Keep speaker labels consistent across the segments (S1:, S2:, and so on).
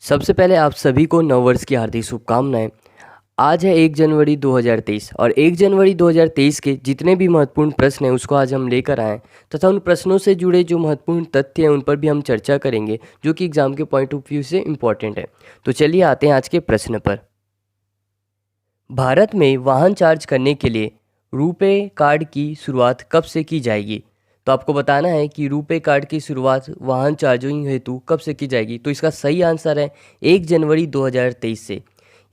S1: सबसे पहले आप सभी को नववर्ष की हार्दिक शुभकामनाएं। आज है 1 जनवरी 2023 और 1 जनवरी 2023 के जितने भी महत्वपूर्ण प्रश्न हैं उसको आज हम लेकर आए हैं तथा उन प्रश्नों से जुड़े जो महत्वपूर्ण तथ्य हैं उन पर भी हम चर्चा करेंगे जो कि एग्जाम के पॉइंट ऑफ व्यू से इम्पॉर्टेंट है। तो चलिए आते हैं आज के प्रश्न पर। भारत में वाहन चार्ज करने के लिए रुपे कार्ड की शुरुआत कब से की जाएगी? तो आपको बताना है कि रुपे कार्ड की शुरुआत वाहन चार्जिंग हेतु कब से की जाएगी। तो इसका सही आंसर है 1 जनवरी 2023 से,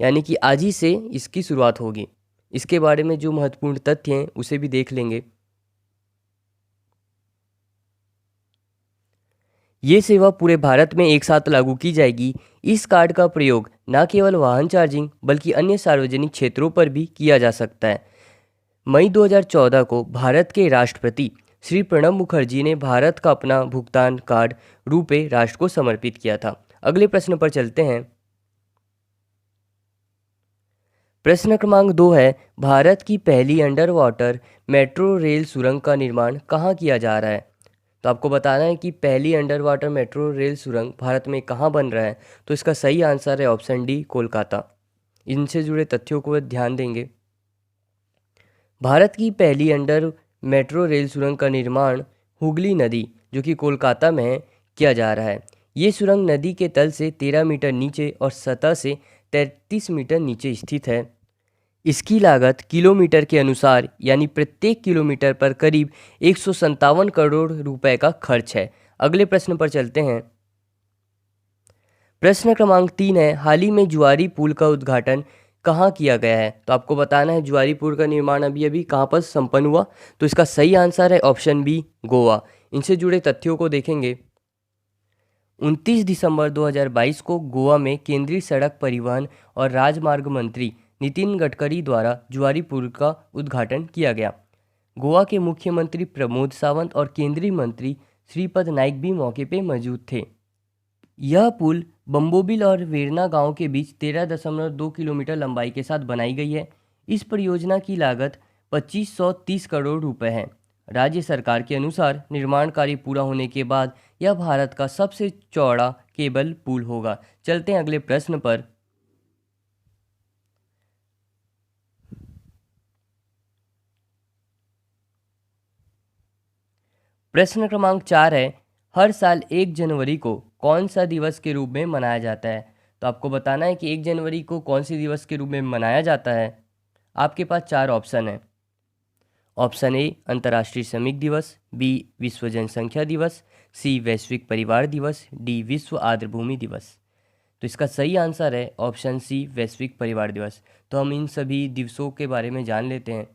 S1: यानी कि आज ही से इसकी शुरुआत होगी। इसके बारे में जो महत्वपूर्ण तथ्य हैं उसे भी देख लेंगे। ये सेवा पूरे भारत में एक साथ लागू की जाएगी। इस कार्ड का प्रयोग न केवल वाहन चार्जिंग बल्कि अन्य सार्वजनिक क्षेत्रों पर भी किया जा सकता है। मई 2014 को भारत के राष्ट्रपति श्री प्रणब मुखर्जी ने भारत का अपना भुगतान कार्ड रुपे राष्ट्र को समर्पित किया था। अगले प्रश्न पर चलते हैं। प्रश्न क्रमांक 2 है, भारत की पहली अंडर वाटर मेट्रो रेल सुरंग का निर्माण कहाँ किया जा रहा है? तो आपको बताना है कि पहली अंडर वाटर मेट्रो रेल सुरंग भारत में कहाँ बन रहा है। तो इसका सही आंसर है ऑप्शन डी, कोलकाता। इनसे जुड़े तथ्यों को ध्यान देंगे। भारत की पहली अंडर मेट्रो रेल सुरंग का निर्माण हुगली नदी, जो कि कोलकाता में है, किया जा रहा है। ये सुरंग नदी के तल से 13 मीटर नीचे और सतह से 33 मीटर नीचे स्थित है। इसकी लागत किलोमीटर के अनुसार यानी प्रत्येक किलोमीटर पर करीब 157 करोड़ रुपए का खर्च है। अगले प्रश्न पर चलते हैं। प्रश्न क्रमांक 3 है, हाल ही में जुआरी पुल का उद्घाटन कहाँ किया गया है? तो आपको बताना है जुआरी पुल का निर्माण अभी अभी कहाँ पर संपन्न हुआ। तो इसका सही आंसर है ऑप्शन बी, गोवा। इनसे जुड़े तथ्यों को देखेंगे। 29 दिसंबर 2022 को गोवा में केंद्रीय सड़क परिवहन और राजमार्ग मंत्री नितिन गडकरी द्वारा जुआरी पुल का उद्घाटन किया गया। गोवा के मुख्यमंत्री प्रमोद सावंत और केंद्रीय मंत्री श्रीपद नाइक भी मौके पर मौजूद थे। यह पुल बम्बोबिल और वेरना गांव के बीच 13.2 किलोमीटर लंबाई के साथ बनाई गई है। इस परियोजना की लागत 2530 करोड़ रुपए है। राज्य सरकार के अनुसार निर्माण कार्य पूरा होने के बाद यह भारत का सबसे चौड़ा केबल पुल होगा। चलते हैं अगले प्रश्न पर। प्रश्न क्रमांक 4 है, हर साल 1 जनवरी को कौन सा दिवस के रूप में मनाया जाता है? तो आपको बताना है कि 1 जनवरी को कौन सी दिवस के रूप में मनाया जाता है। आपके पास 4 ऑप्शन है। ऑप्शन ए अंतर्राष्ट्रीय श्रमिक दिवस, बी विश्व जनसंख्या दिवस, सी वैश्विक परिवार दिवस, डी विश्व आर्द्रभूमि दिवस। तो इसका सही आंसर है ऑप्शन सी, वैश्विक परिवार दिवस। तो हम इन सभी दिवसों के बारे में जान लेते हैं।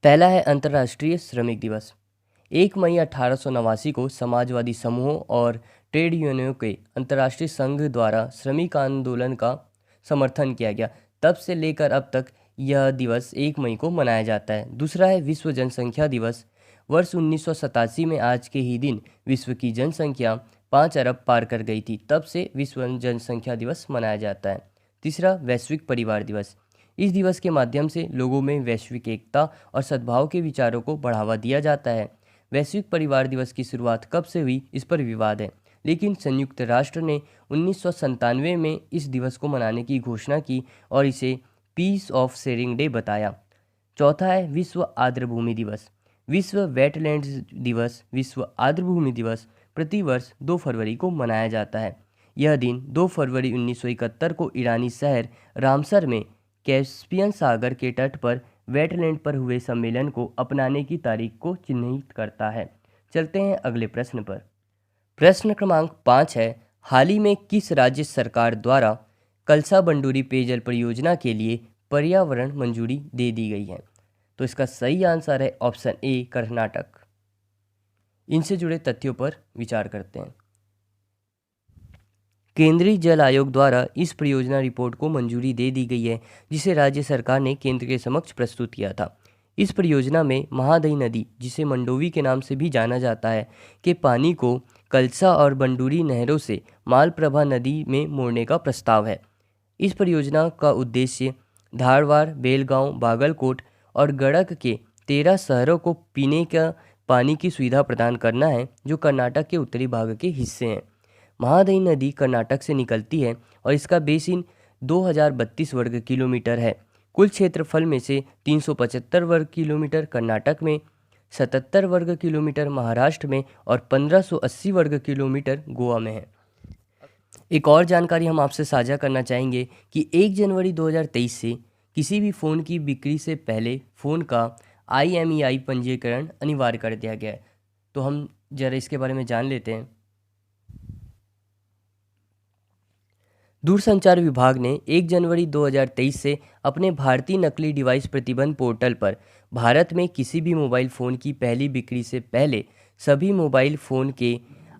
S1: पहला है अंतर्राष्ट्रीय श्रमिक दिवस। 1 मई 1889 को समाजवादी समूहों और ट्रेड यूनियनों के अंतर्राष्ट्रीय संघ द्वारा श्रमिक आंदोलन का समर्थन किया गया। तब से लेकर अब तक यह दिवस 1 मई को मनाया जाता है। दूसरा है विश्व जनसंख्या दिवस। वर्ष 1987 में आज के ही दिन विश्व की जनसंख्या 5 अरब पार कर गई थी। तब से विश्व जनसंख्या दिवस मनाया जाता है। तीसरा वैश्विक परिवार दिवस। इस दिवस के माध्यम से लोगों में वैश्विक एकता और सद्भाव के विचारों को बढ़ावा दिया जाता है। वैश्विक परिवार दिवस की शुरुआत कब से हुई, इस पर विवाद है, लेकिन संयुक्त राष्ट्र ने 1997 में इस दिवस को मनाने की घोषणा की और इसे पीस ऑफ शेयरिंग डे बताया। चौथा है विश्व आर्द्रभूमि दिवस। विश्व वेटलैंड्स दिवस, विश्व आर्द्रभूमि दिवस प्रतिवर्ष 2 फरवरी को मनाया जाता है। यह दिन 2 फरवरी 1971 को ईरानी शहर रामसर में कैस्पियन सागर के तट पर वेटलैंड पर हुए सम्मेलन को अपनाने की तारीख को चिन्हित करता है। चलते हैं अगले प्रश्न पर। प्रश्न क्रमांक 5 है, हाल ही में किस राज्य सरकार द्वारा कलसा बंडूरी पेयजल परियोजना के लिए पर्यावरण मंजूरी दे दी गई है? तो इसका सही आंसर है ऑप्शन ए, कर्नाटक। इनसे जुड़े तथ्यों पर विचार करते हैं। केंद्रीय जल आयोग द्वारा इस परियोजना रिपोर्ट को मंजूरी दे दी गई है, जिसे राज्य सरकार ने केंद्र के समक्ष प्रस्तुत किया था। इस परियोजना में महादई नदी, जिसे मंडोवी के नाम से भी जाना जाता है, के पानी को कलसा और बंडूरी नहरों से मालप्रभा नदी में मोड़ने का प्रस्ताव है। इस परियोजना का उद्देश्य धारवाड़, बेलगांव, बागलकोट और गड़क के 13 शहरों को पीने का पानी की सुविधा प्रदान करना है, जो कर्नाटक के उत्तरी भाग के हिस्से हैं। महानदी नदी कर्नाटक से निकलती है और इसका बेसिन 2032 वर्ग किलोमीटर है। कुल क्षेत्रफल में से 375 वर्ग किलोमीटर कर्नाटक में, 77 वर्ग किलोमीटर महाराष्ट्र में और 1580 वर्ग किलोमीटर गोवा में है। एक और जानकारी हम आपसे साझा करना चाहेंगे कि 1 जनवरी 2023 से किसी भी फ़ोन की बिक्री से पहले फ़ोन का IMEI पंजीकरण अनिवार्य कर दिया गया है। तो हम ज़रा इसके बारे में जान लेते हैं। दूरसंचार विभाग ने 1 जनवरी 2023 से अपने भारतीय नकली डिवाइस प्रतिबंध पोर्टल पर भारत में किसी भी मोबाइल फ़ोन की पहली बिक्री से पहले सभी मोबाइल फ़ोन के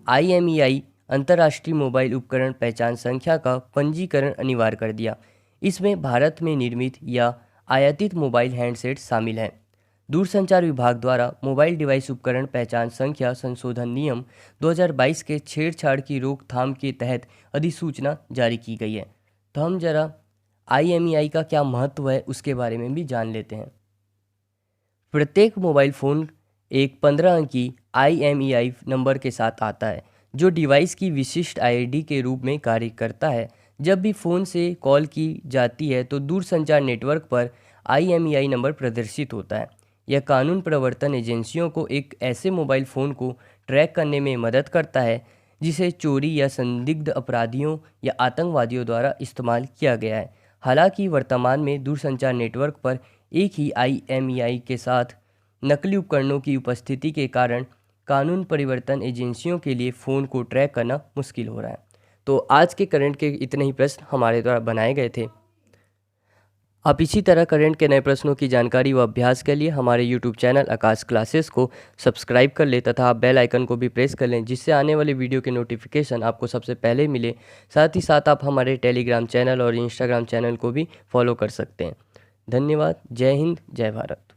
S1: IMEI अंतर्राष्ट्रीय मोबाइल उपकरण पहचान संख्या का पंजीकरण अनिवार्य कर दिया। इसमें भारत में निर्मित या आयातित मोबाइल हैंडसेट शामिल हैं। दूरसंचार विभाग द्वारा मोबाइल डिवाइस उपकरण पहचान संख्या संशोधन नियम 2022 के छेड़छाड़ की रोकथाम के तहत अधिसूचना जारी की गई है। तो हम जरा IMEI का क्या महत्व है उसके बारे में भी जान लेते हैं। प्रत्येक मोबाइल फ़ोन एक 15 अंकी IMEI नंबर के साथ आता है, जो डिवाइस की विशिष्ट ID के रूप में कार्य करता है। जब भी फ़ोन से कॉल की जाती है तो दूरसंचार नेटवर्क पर IMEI नंबर प्रदर्शित होता है। यह कानून प्रवर्तन एजेंसियों को एक ऐसे मोबाइल फ़ोन को ट्रैक करने में मदद करता है जिसे चोरी या संदिग्ध अपराधियों या आतंकवादियों द्वारा इस्तेमाल किया गया है। हालांकि वर्तमान में दूरसंचार नेटवर्क पर एक ही IMEI के साथ नकली उपकरणों की उपस्थिति के कारण कानून परिवर्तन एजेंसियों के लिए फ़ोन को ट्रैक करना मुश्किल हो रहा है। तो आज के करंट के इतने ही प्रश्न हमारे द्वारा बनाए गए थे। आप इसी तरह करंट के नए प्रश्नों की जानकारी व अभ्यास के लिए हमारे YouTube चैनल आकाश क्लासेस को सब्सक्राइब कर लें तथा आप बेल आइकन को भी प्रेस कर लें, जिससे आने वाले वीडियो के नोटिफिकेशन आपको सबसे पहले मिले। साथ ही साथ आप हमारे टेलीग्राम चैनल और इंस्टाग्राम चैनल को भी फॉलो कर सकते हैं। धन्यवाद। जय हिंद, जय भारत।